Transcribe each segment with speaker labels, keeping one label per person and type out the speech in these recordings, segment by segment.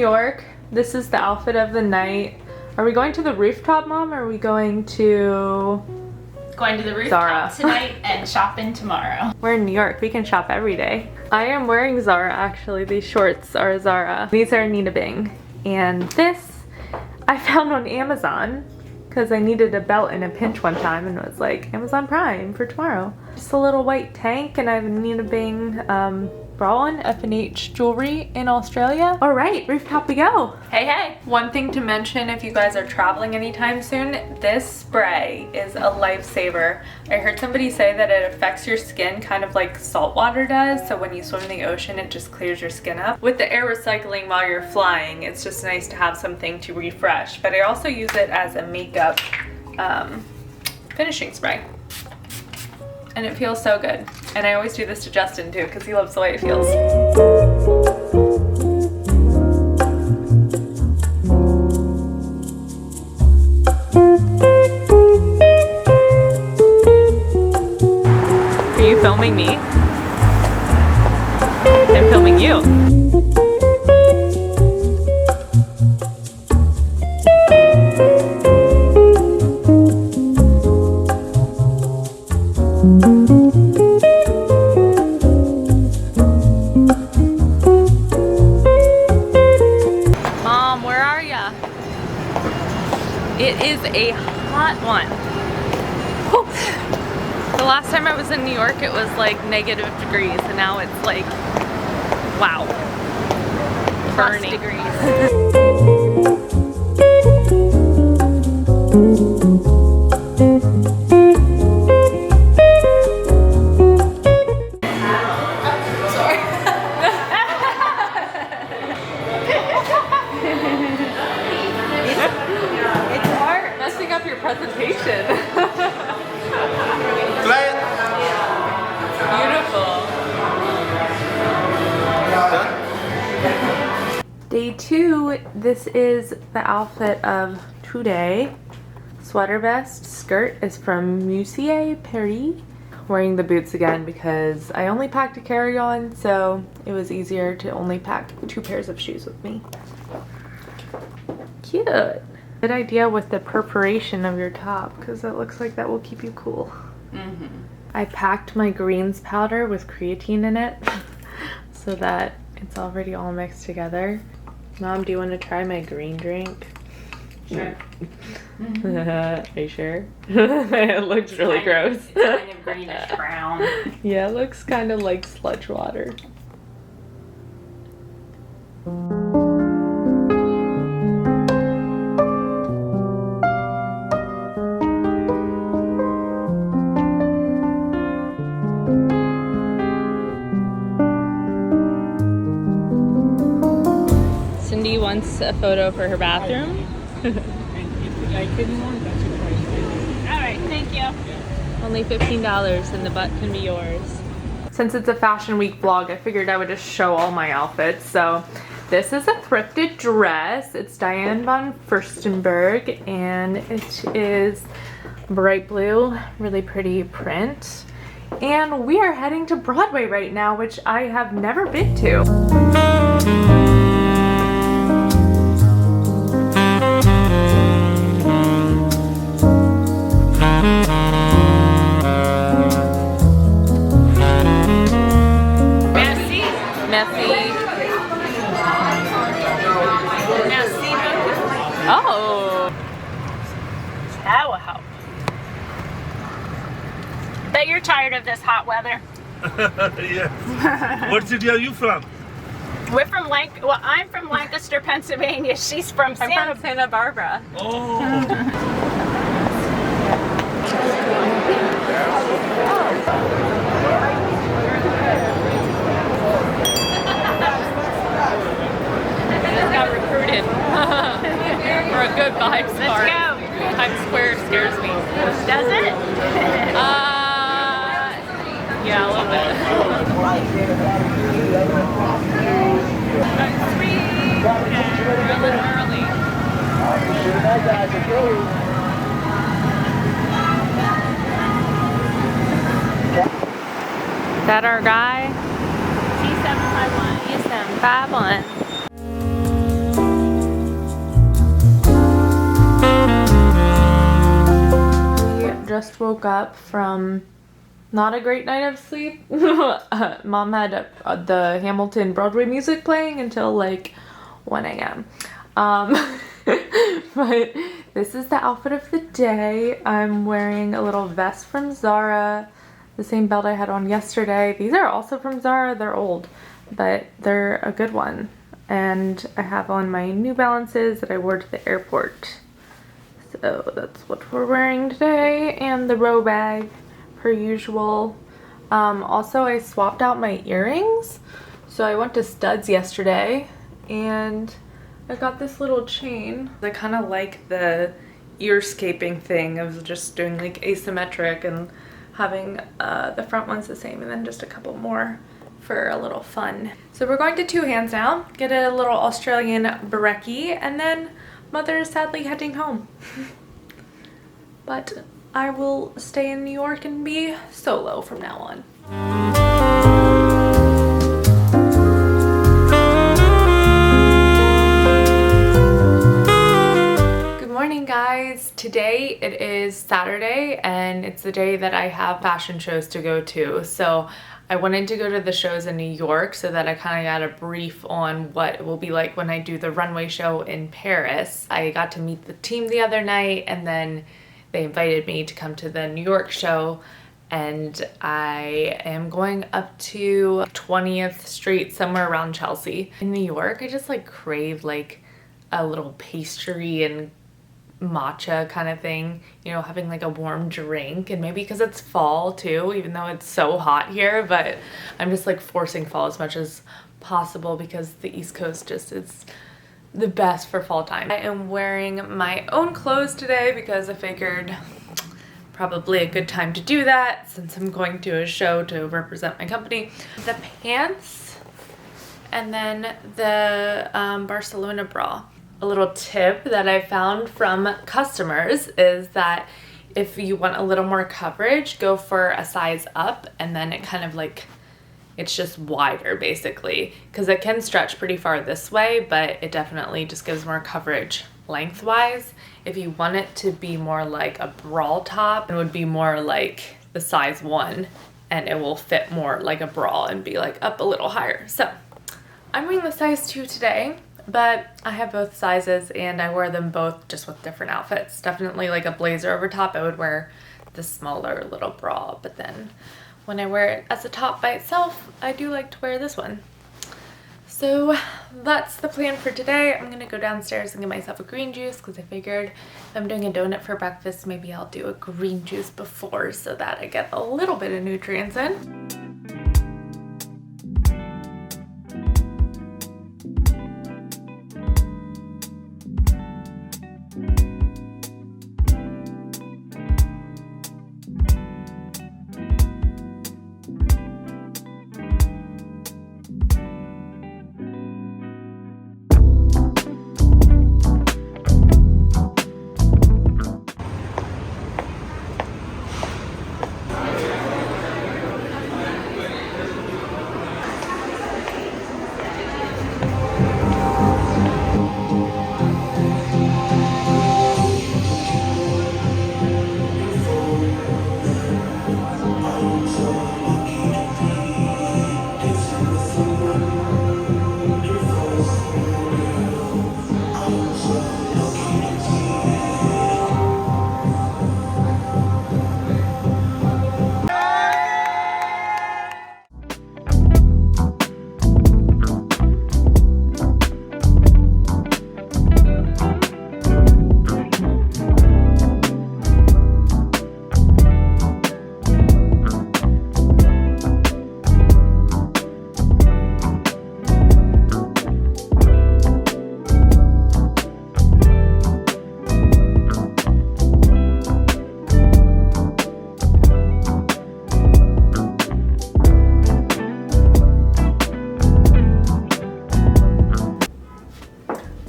Speaker 1: York. This is the outfit of the night. Are we going to the rooftop, Mom, or are we going to...
Speaker 2: Going to the rooftop tonight and shopping tomorrow.
Speaker 1: We're in New York. We can shop every day. I am wearing Zara, actually. These shorts are Zara. These are Nina Bing. And this I found on Amazon because I needed a belt in a pinch one time and it was like Amazon Prime for tomorrow. Just a little white tank, and I have a Nina Bing bra on, F&H jewelry in Australia. All right, rooftop we go.
Speaker 2: Hey, hey.
Speaker 1: One thing to mention if you guys are traveling anytime soon, this spray is a lifesaver. I heard somebody say that it affects your skin kind of like salt water does, so when you swim in the ocean it just clears your skin up. With the air recycling while you're flying, it's just nice to have something to refresh, but I also use it as a makeup finishing spray. And it feels so good. And I always do this to Justin too, because he loves the way it feels. Are you filming me? I'm filming you. Mom, where are ya? It is a hot one. The last time I was in New York, it was like -degrees, and now it's like, wow, burning. Degrees. Presentation.
Speaker 3: Try it.
Speaker 1: Beautiful. Day 2, this is the outfit of today. Sweater vest, skirt is from Musée Paris. Wearing the boots again because I only packed a carry-on, so it was easier to only pack 2 pairs of shoes with me. Cute. Good idea with the perforation of your top because it looks like that will keep you cool. I packed my greens powder with creatine in it so that it's already all mixed together. Mom, do you want to try my green drink?
Speaker 2: Sure.
Speaker 1: Are you sure? It looks really gross.
Speaker 2: It's kind of greenish brown.
Speaker 1: Yeah, it looks kind of like sludge water. Cindy wants a photo for her bathroom.
Speaker 2: Alright, thank you.
Speaker 1: Only $15 and the butt can be yours. Since it's a fashion week vlog, I figured I would just show all my outfits. So this is a thrifted dress. It's Diane von Furstenberg and it is bright blue, really pretty print. And we are heading to Broadway right now, which I have never been to. Oh.
Speaker 2: That will help. Bet you're tired of this hot weather.
Speaker 3: Yes. What city are you from?
Speaker 2: We're from I'm from Lancaster, Pennsylvania. She's from
Speaker 1: Santa Barbara.
Speaker 3: Oh.
Speaker 1: Got recruited for a good vibes party.
Speaker 2: Let's go.
Speaker 1: Times Square scares me.
Speaker 2: Does it?
Speaker 1: Yeah, a little bit. Really early. Is that our guy?
Speaker 2: T751.
Speaker 1: T751. just woke up from not a great night of sleep. Mom had the Hamilton Broadway music playing until like 1 a.m. But this is the outfit of the day. I'm wearing a little vest from Zara, the same belt I had on yesterday. These are also from Zara. They're old, but they're a good one. And I have on my New Balances that I wore to the airport. So that's what we're wearing today, and the row bag per usual. Also, I swapped out my earrings. So I went to Studs yesterday and I got this little chain. I kind of like the earscaping thing of just doing like asymmetric and having the front ones the same and then just a couple more for a little fun. So we're going to Two Hands now, get a little Australian brekkie, and then Mother is sadly heading home. But I will stay in New York and be solo from now on. Good morning, guys. Today it is Saturday and it's the day that I have fashion shows to go to. So I wanted to go to the shows in New York so that I kind of got a brief on what it will be like when I do the runway show in Paris. I got to meet the team the other night and then they invited me to come to the New York show, and I am going up to 20th Street, somewhere around Chelsea. In New York, I just like crave like a little pastry and matcha kind of thing, you know, having like a warm drink, and maybe because it's fall too, even though it's so hot here, but I'm just like forcing fall as much as possible because the East Coast just is the best for fall time. I am wearing my own clothes today because I figured probably a good time to do that since I'm going to a show to represent my company. The pants and then the Barcelona bra. A little tip that I found from customers is that if you want a little more coverage, go for a size up, and then it kind of like, it's just wider basically, because it can stretch pretty far this way, but it definitely just gives more coverage lengthwise. If you want it to be more like a bra top, it would be more like the size 1, and it will fit more like a bra and be like up a little higher. So I'm wearing the size 2 today, but I have both sizes and I wear them both just with different outfits. Definitely like a blazer over top, I would wear the smaller little bra, but then when I wear it as a top by itself, I do like to wear this one. So that's the plan for today. I'm gonna go downstairs and get myself a green juice because I figured if I'm doing a donut for breakfast, maybe I'll do a green juice before so that I get a little bit of nutrients in.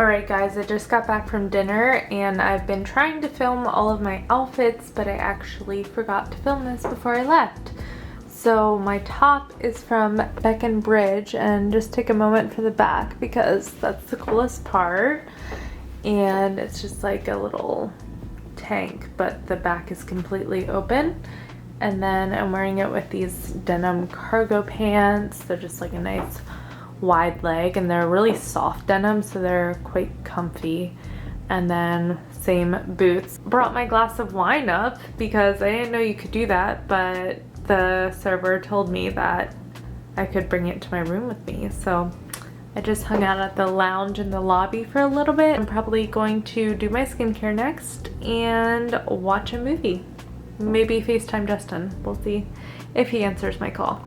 Speaker 1: Alright guys, I just got back from dinner and I've been trying to film all of my outfits, but I actually forgot to film this before I left. So my top is from Beck & Bridge, and just take a moment for the back because that's the coolest part. And it's just like a little tank, but the back is completely open. And then I'm wearing it with these denim cargo pants. They're just like a nice wide leg, and they're really soft denim, so they're quite comfy. And then same boots. Brought my glass of wine up because I didn't know you could do that, but the server told me that I could bring it to my room with me. So I just hung out at the lounge in the lobby for a little bit. I'm probably going to do my skincare next and watch a movie. Maybe FaceTime Justin. We'll see if he answers my call.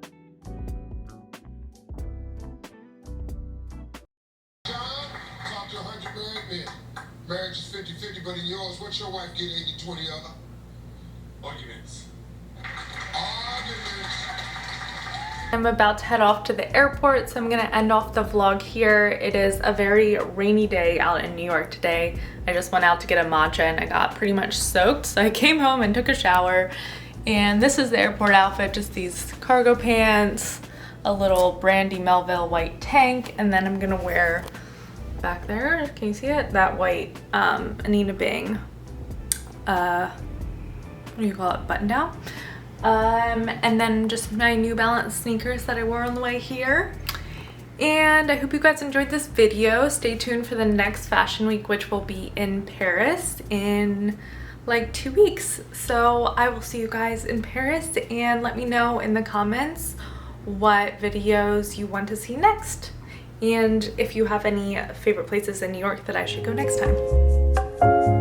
Speaker 4: Marriage is 50-50, but in yours, what's your wife get 80-20 other? Arguments.
Speaker 1: I'm about to head off to the airport, so I'm gonna end off the vlog here. It is a very rainy day out in New York today. I just went out to get a matcha and I got pretty much soaked, so I came home and took a shower. And this is the airport outfit, just these cargo pants, a little Brandy Melville white tank, and then I'm gonna wear back there, can you see it? That white Anina Bing, what do you call it, button down? And then just my New Balance sneakers that I wore on the way here. And I hope you guys enjoyed this video. Stay tuned for the next fashion week, which will be in Paris in like 2 weeks. So I will see you guys in Paris, and let me know in the comments what videos you want to see next. And if you have any favorite places in New York that I should go next time.